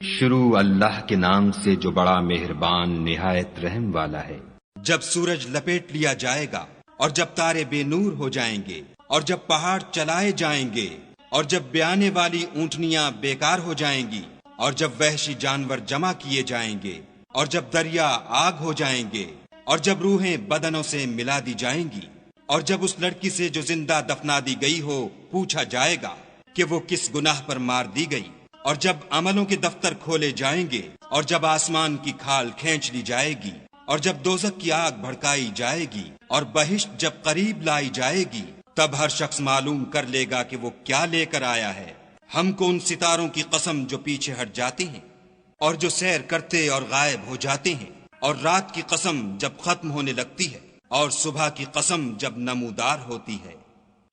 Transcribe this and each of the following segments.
شروع اللہ کے نام سے جو بڑا مہربان نہایت رحم والا ہے۔ جب سورج لپیٹ لیا جائے گا اور جب تارے بے نور ہو جائیں گے اور جب پہاڑ چلائے جائیں گے اور جب بیانے والی اونٹنیاں بیکار ہو جائیں گی اور جب وحشی جانور جمع کیے جائیں گے اور جب دریا آگ ہو جائیں گے اور جب روحیں بدنوں سے ملا دی جائیں گی اور جب اس لڑکی سے جو زندہ دفنا دی گئی ہو پوچھا جائے گا کہ وہ کس گناہ پر مار دی گئی، اور جب عملوں کے دفتر کھولے جائیں گے اور جب آسمان کی کھال کھینچ لی جائے گی اور جب دوزخ کی آگ بھڑکائی جائے گی اور بہشت جب قریب لائی جائے گی، تب ہر شخص معلوم کر لے گا کہ وہ کیا لے کر آیا ہے۔ ہم کو ان ستاروں کی قسم جو پیچھے ہٹ جاتے ہیں اور جو سیر کرتے اور غائب ہو جاتے ہیں، اور رات کی قسم جب ختم ہونے لگتی ہے اور صبح کی قسم جب نمودار ہوتی ہے،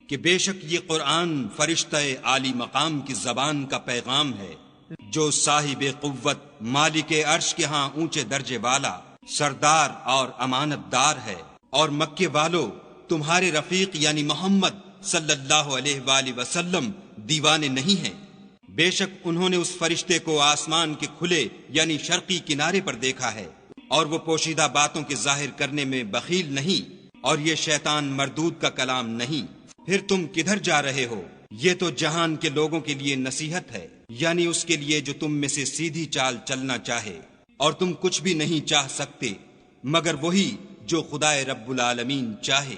کہ بے شک یہ قرآن فرشتہ عالی مقام کی زبان کا پیغام ہے، جو صاحب قوت مالک عرش کے ہاں اونچے درجے والا سردار اور امانت دار ہے۔ اور مکے والو، تمہارے رفیق یعنی محمد صلی اللہ علیہ وآلہ وسلم دیوانے نہیں ہیں، بے شک انہوں نے اس فرشتے کو آسمان کے کھلے یعنی شرقی کنارے پر دیکھا ہے، اور وہ پوشیدہ باتوں کے ظاہر کرنے میں بخیل نہیں، اور یہ شیطان مردود کا کلام نہیں۔ پھر تم کدھر جا رہے ہو؟ یہ تو جہان کے لوگوں کے لیے نصیحت ہے، یعنی اس کے لیے جو تم میں سے سیدھی چال چلنا چاہے، اور تم کچھ بھی نہیں چاہ سکتے مگر وہی جو خدائے رب العالمین چاہے۔